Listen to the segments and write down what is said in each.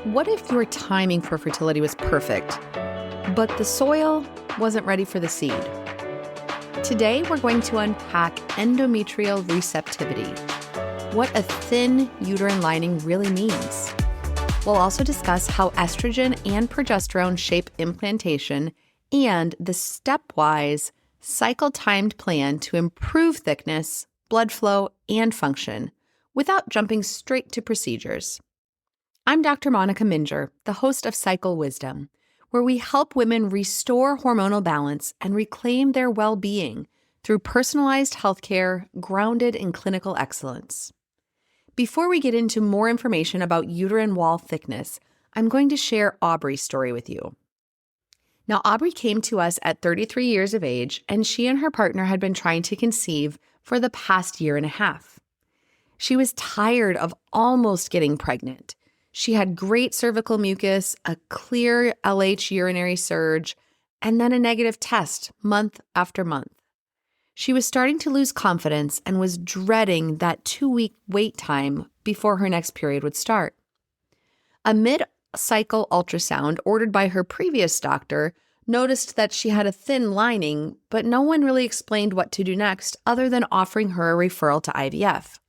What if your timing for fertility was perfect, but the soil wasn't ready for the seed? Today, we're going to unpack endometrial receptivity, what a thin uterine lining really means. We'll also discuss how estrogen and progesterone shape implantation and the stepwise, cycle-timed plan to improve thickness, blood flow, and function without jumping straight to procedures. I'm Dr. Monica Minjeur, the host of Cycle Wisdom, where we help women restore hormonal balance and reclaim their well-being through personalized healthcare grounded in clinical excellence. Before we get into more information about uterine wall thickness, I'm going to share Aubrey's story with you. Now, Aubrey came to us at 33 years of age, and she and her partner had been trying to conceive for the past year and a half. She was tired of almost getting pregnant. She had great cervical mucus, a clear LH urinary surge, and then a negative test month after month. She was starting to lose confidence and was dreading that 2-week wait time before her next period would start. A mid-cycle ultrasound ordered by her previous doctor noticed that she had a thin lining, but no one really explained what to do next other than offering her a referral to IVF.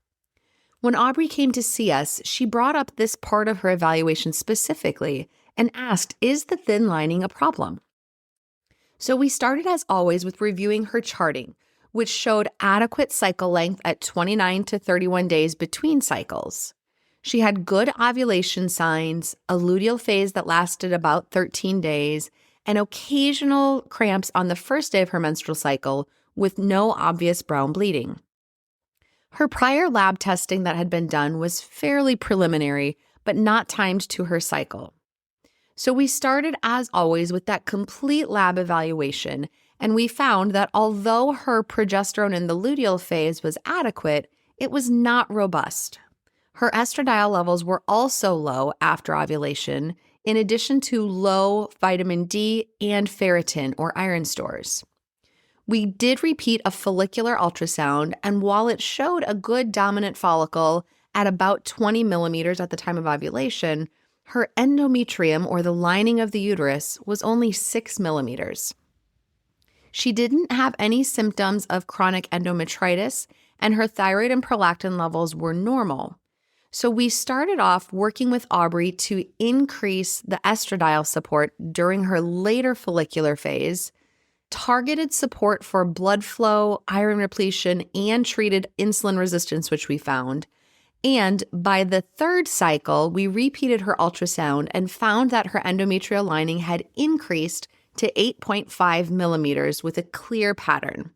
When Aubrey came to see us, she brought up this part of her evaluation specifically and asked, is the thin lining a problem? So we started, as always, with reviewing her charting, which showed adequate cycle length at 29 to 31 days between cycles. She had good ovulation signs, a luteal phase that lasted about 13 days, and occasional cramps on the first day of her menstrual cycle with no obvious brown bleeding. Her prior lab testing that had been done was fairly preliminary, but not timed to her cycle. So we started, as always, with that complete lab evaluation, and we found that although her progesterone in the luteal phase was adequate, it was not robust. Her estradiol levels were also low after ovulation, in addition to low vitamin D and ferritin or iron stores. We did repeat a follicular ultrasound, and while it showed a good dominant follicle at about 20 millimeters at the time of ovulation, her endometrium, or the lining of the uterus, was only 6 millimeters. She didn't have any symptoms of chronic endometritis, and her thyroid and prolactin levels were normal. So we started off working with Aubrey to increase the estradiol support during her later follicular phase, targeted support for blood flow, iron repletion, and treated insulin resistance, which we found. And by the third cycle, we repeated her ultrasound and found that her endometrial lining had increased to 8.5 millimeters with a clear pattern.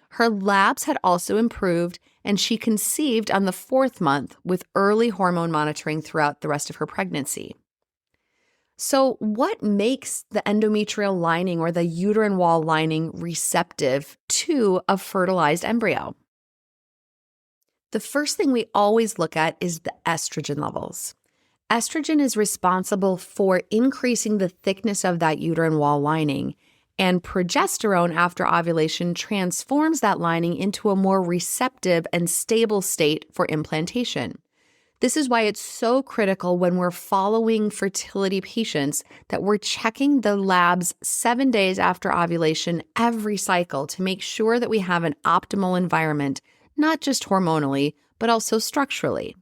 Her labs had also improved, and she conceived on the 4th month with early hormone monitoring throughout the rest of her pregnancy. So what makes the endometrial lining or the uterine wall lining receptive to a fertilized embryo? The first thing we always look at is the estrogen levels. Estrogen is responsible for increasing the thickness of that uterine wall lining, and progesterone after ovulation transforms that lining into a more receptive and stable state for implantation. This is why it's so critical when we're following fertility patients that we're checking the labs 7 days after ovulation every cycle to make sure that we have an optimal environment, not just hormonally, but also structurally.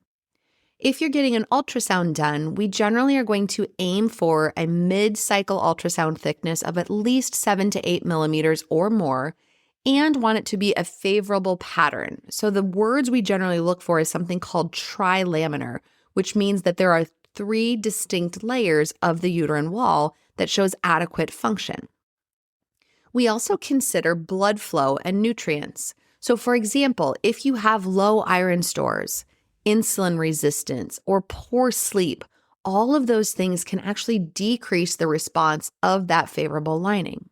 If you're getting an ultrasound done, we generally are going to aim for a mid-cycle ultrasound thickness of at least 7 to 8 millimeters or more, and want it to be a favorable pattern. So the words we generally look for is something called trilaminar, which means that there are 3 distinct layers of the uterine wall that shows adequate function. We also consider blood flow and nutrients. So for example, if you have low iron stores, insulin resistance, or poor sleep, all of those things can actually decrease the response of that favorable lining.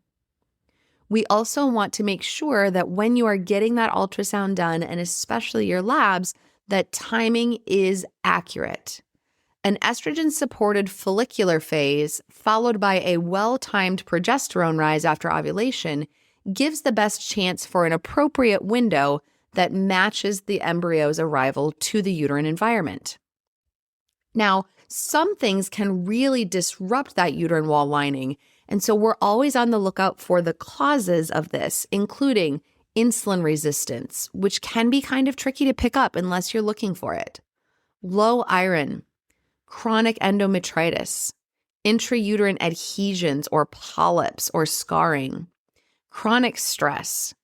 We also want to make sure that when you are getting that ultrasound done, and especially your labs, that timing is accurate. An estrogen-supported follicular phase, followed by a well-timed progesterone rise after ovulation, gives the best chance for an appropriate window that matches the embryo's arrival to the uterine environment. Now, some things can really disrupt that uterine wall lining. And so we're always on the lookout for the causes of this, including insulin resistance, which can be kind of tricky to pick up unless you're looking for it, low iron, chronic endometritis, intrauterine adhesions or polyps or scarring, chronic stress,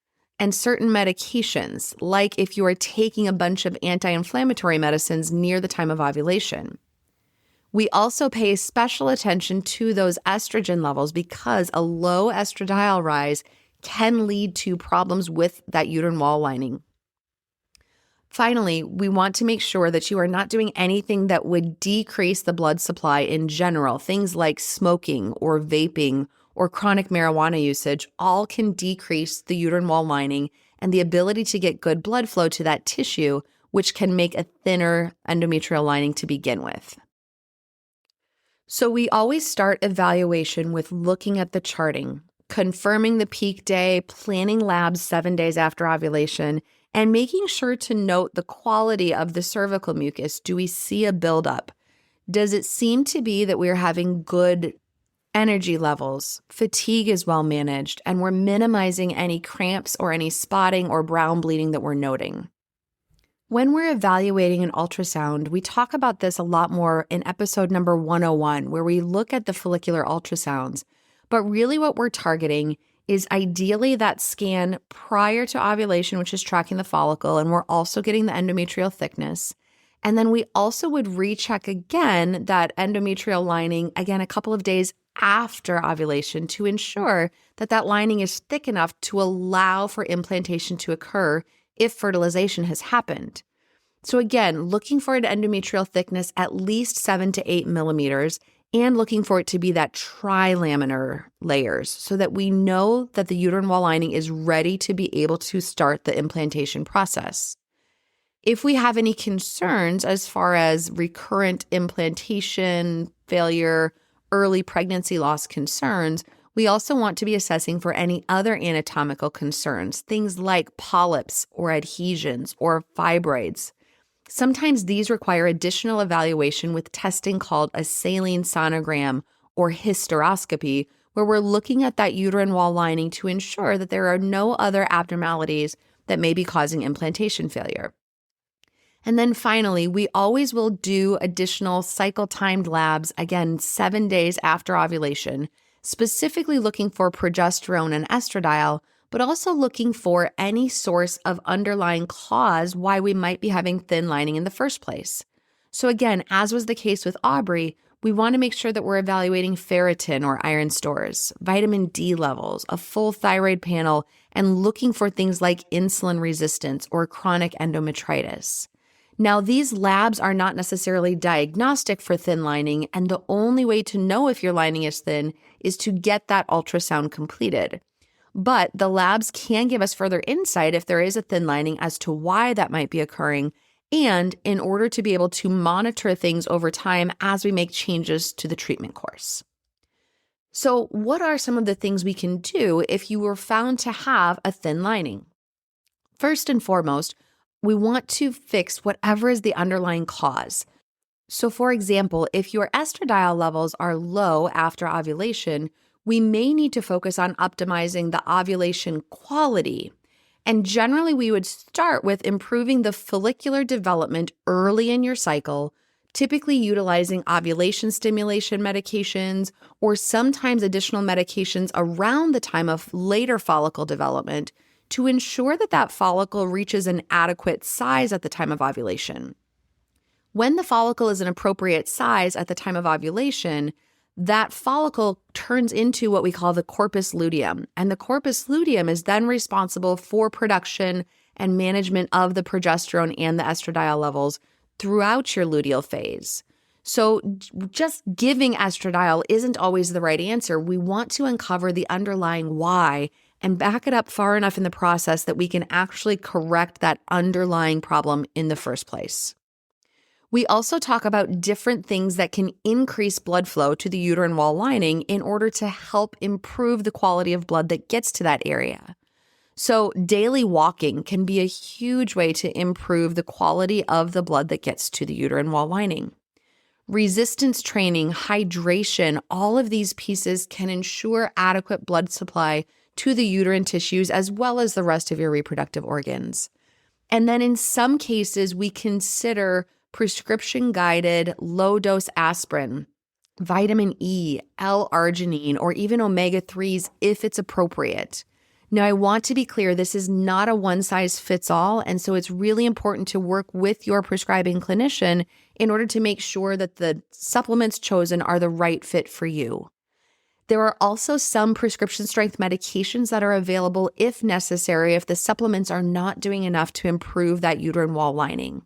and certain medications, like if you are taking a bunch of anti-inflammatory medicines near the time of ovulation. We also pay special attention to those estrogen levels because a low estradiol rise can lead to problems with that uterine wall lining. Finally, we want to make sure that you are not doing anything that would decrease the blood supply in general. Things like smoking or vaping or chronic marijuana usage all can decrease the uterine wall lining and the ability to get good blood flow to that tissue, which can make a thinner endometrial lining to begin with. So we always start evaluation with looking at the charting, confirming the peak day, planning labs 7 days after ovulation, and making sure to note the quality of the cervical mucus. Do we see a buildup? Does it seem to be that we're having good energy levels, fatigue is well managed, and we're minimizing any cramps or any spotting or brown bleeding that we're noting? When we're evaluating an ultrasound, we talk about this a lot more in episode number 101, where we look at the follicular ultrasounds. But really what we're targeting is ideally that scan prior to ovulation, which is tracking the follicle, and we're also getting the endometrial thickness. And then we also would recheck again that endometrial lining, again, a couple of days after ovulation to ensure that that lining is thick enough to allow for implantation to occur if fertilization has happened. So again, looking for an endometrial thickness at least 7 to 8 millimeters, and looking for it to be that trilaminar layers so that we know that the uterine wall lining is ready to be able to start the implantation process. If we have any concerns as far as recurrent implantation failure, early pregnancy loss concerns, we also want to be assessing for any other anatomical concerns, things like polyps or adhesions or fibroids. Sometimes these require additional evaluation with testing called a saline sonogram or hysteroscopy, where we're looking at that uterine wall lining to ensure that there are no other abnormalities that may be causing implantation failure. And then finally, we always will do additional cycle-timed labs, again, 7 days after ovulation, specifically looking for progesterone and estradiol, but also looking for any source of underlying cause why we might be having thin lining in the first place. So again, as was the case with Aubrey, we want to make sure that we're evaluating ferritin or iron stores, vitamin D levels, a full thyroid panel, and looking for things like insulin resistance or chronic endometritis. Now, these labs are not necessarily diagnostic for thin lining, and the only way to know if your lining is thin is to get that ultrasound completed. But the labs can give us further insight if there is a thin lining as to why that might be occurring, and in order to be able to monitor things over time as we make changes to the treatment course. So what are some of the things we can do if you were found to have a thin lining? First and foremost, we want to fix whatever is the underlying cause. So for example, if your estradiol levels are low after ovulation, we may need to focus on optimizing the ovulation quality. And generally, we would start with improving the follicular development early in your cycle, typically utilizing ovulation stimulation medications or sometimes additional medications around the time of later follicle development to ensure that that follicle reaches an adequate size at the time of ovulation. When the follicle is an appropriate size at the time of ovulation, that follicle turns into what we call the corpus luteum. And the corpus luteum is then responsible for production and management of the progesterone and the estradiol levels throughout your luteal phase. So just giving estradiol isn't always the right answer. We want to uncover the underlying why and back it up far enough in the process that we can actually correct that underlying problem in the first place. We also talk about different things that can increase blood flow to the uterine wall lining in order to help improve the quality of blood that gets to that area. So daily walking can be a huge way to improve the quality of the blood that gets to the uterine wall lining. Resistance training, hydration, all of these pieces can ensure adequate blood supply to the uterine tissues as well as the rest of your reproductive organs. And then in some cases, we consider prescription-guided low-dose aspirin, vitamin E, L-arginine, or even omega-3s if it's appropriate. Now, I want to be clear, this is not a one-size-fits-all, and so it's really important to work with your prescribing clinician in order to make sure that the supplements chosen are the right fit for you. There are also some prescription strength medications that are available if necessary if the supplements are not doing enough to improve that uterine wall lining.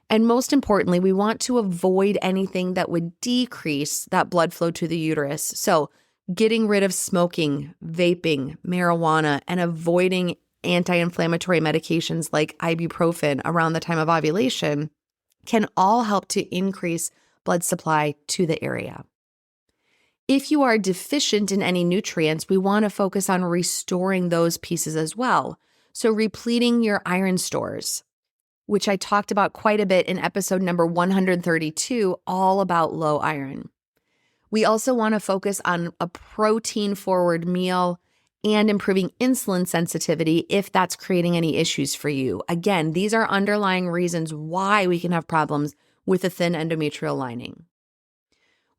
And most importantly, we want to avoid anything that would decrease that blood flow to the uterus. So getting rid of smoking, vaping, marijuana, and avoiding anti-inflammatory medications like ibuprofen around the time of ovulation can all help to increase blood supply to the area. If you are deficient in any nutrients, we want to focus on restoring those pieces as well. So repleting your iron stores, which I talked about quite a bit in episode number 132, all about low iron. We also want to focus on a protein-forward meal and improving insulin sensitivity if that's creating any issues for you. Again, these are underlying reasons why we can have problems with a thin endometrial lining.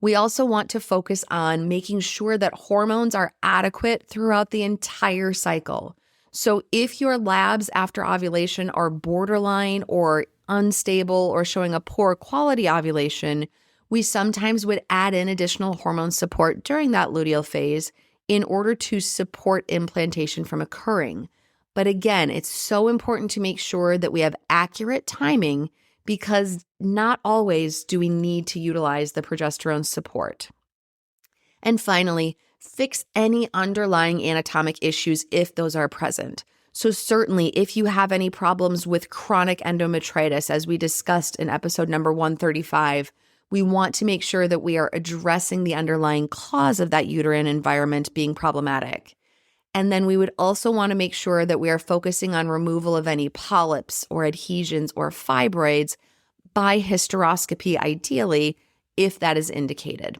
We also want to focus on making sure that hormones are adequate throughout the entire cycle. So if your labs after ovulation are borderline or unstable or showing a poor quality ovulation, we sometimes would add in additional hormone support during that luteal phase in order to support implantation from occurring. But again, it's so important to make sure that we have accurate timing because not always do we need to utilize the progesterone support. And finally, fix any underlying anatomic issues if those are present. So certainly, if you have any problems with chronic endometritis, as we discussed in episode number 135, we want to make sure that we are addressing the underlying cause of that uterine environment being problematic. And then we would also want to make sure that we are focusing on removal of any polyps or adhesions or fibroids by hysteroscopy, ideally, if that is indicated.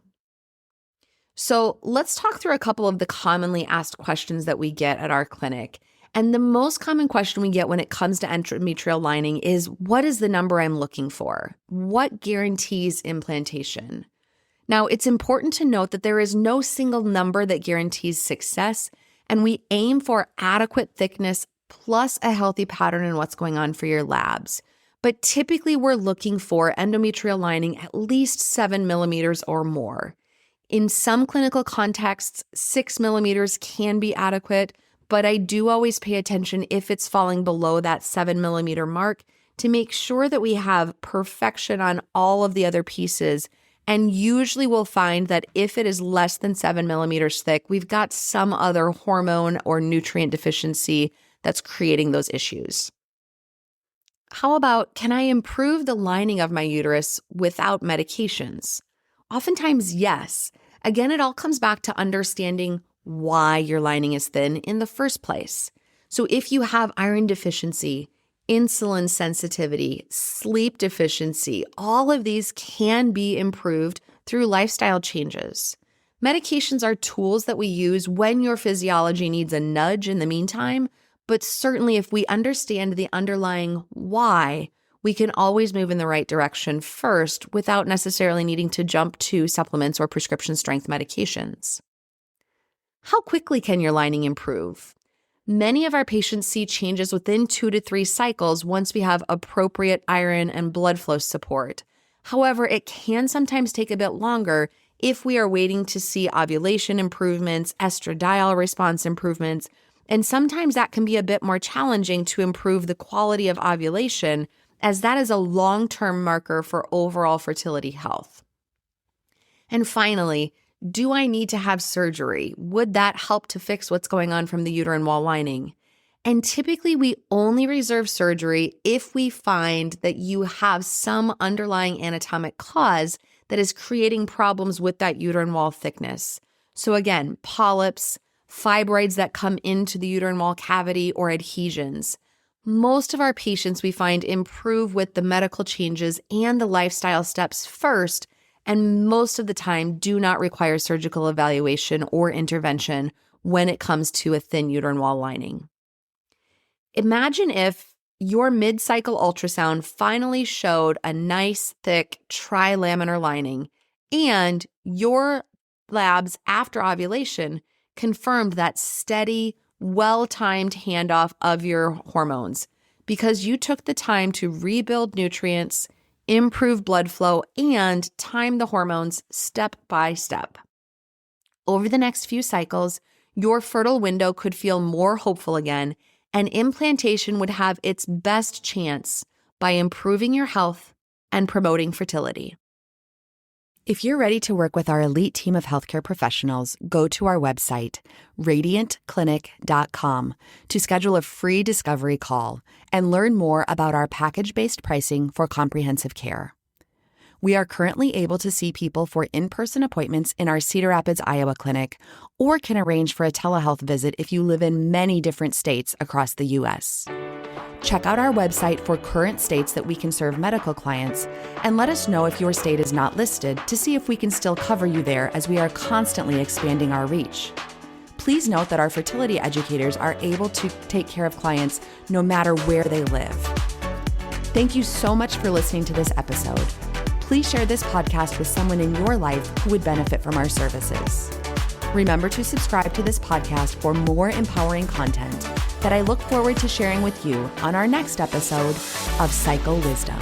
So let's talk through a couple of the commonly asked questions that we get at our clinic. And the most common question we get when it comes to endometrial lining is, what is the number I'm looking for? What guarantees implantation? Now, it's important to note that there is no single number that guarantees success, and we aim for adequate thickness plus a healthy pattern in what's going on for your labs. But typically, we're looking for endometrial lining at least 7 millimeters or more. In some clinical contexts, 6 millimeters can be adequate, but I do always pay attention if it's falling below that 7 millimeter mark to make sure that we have perfection on all of the other pieces. And usually we'll find that if it is less than 7 millimeters thick, we've got some other hormone or nutrient deficiency that's creating those issues. How about, can I improve the lining of my uterus without medications? Oftentimes, yes. Again, it all comes back to understanding why your lining is thin in the first place. So if you have iron deficiency, insulin sensitivity, sleep deficiency, all of these can be improved through lifestyle changes. Medications are tools that we use when your physiology needs a nudge in the meantime, but certainly if we understand the underlying why, we can always move in the right direction first without necessarily needing to jump to supplements or prescription strength medications. How quickly can your lining improve? Many of our patients see changes within 2 to 3 cycles once we have appropriate iron and blood flow support. However, it can sometimes take a bit longer if we are waiting to see ovulation improvements, estradiol response improvements, and sometimes that can be a bit more challenging to improve the quality of ovulation, as that is a long-term marker for overall fertility health. And finally, do I need to have surgery? Would that help to fix what's going on from the uterine wall lining? And typically we only reserve surgery if we find that you have some underlying anatomic cause that is creating problems with that uterine wall thickness. So again, polyps, fibroids that come into the uterine wall cavity, or adhesions. Most of our patients we find improve with the medical changes and the lifestyle steps first, and most of the time do not require surgical evaluation or intervention when it comes to a thin uterine wall lining. Imagine if your mid-cycle ultrasound finally showed a nice, thick, trilaminar lining, and your labs after ovulation confirmed that steady, well-timed handoff of your hormones because you took the time to rebuild nutrients, improve blood flow, and time the hormones step by step. Over the next few cycles, your fertile window could feel more hopeful again, and implantation would have its best chance by improving your health and promoting fertility. If you're ready to work with our elite team of healthcare professionals, go to our website, radiantclinic.com, to schedule a free discovery call and learn more about our package-based pricing for comprehensive care. We are currently able to see people for in-person appointments in our Cedar Rapids, Iowa clinic, or can arrange for a telehealth visit if you live in many different states across the U.S. Check out our website for current states that we can serve medical clients, and let us know if your state is not listed to see if we can still cover you there as we are constantly expanding our reach. Please note that our fertility educators are able to take care of clients no matter where they live. Thank you so much for listening to this episode. Please share this podcast with someone in your life who would benefit from our services. Remember to subscribe to this podcast for more empowering content that I look forward to sharing with you on our next episode of Psycho Wisdom.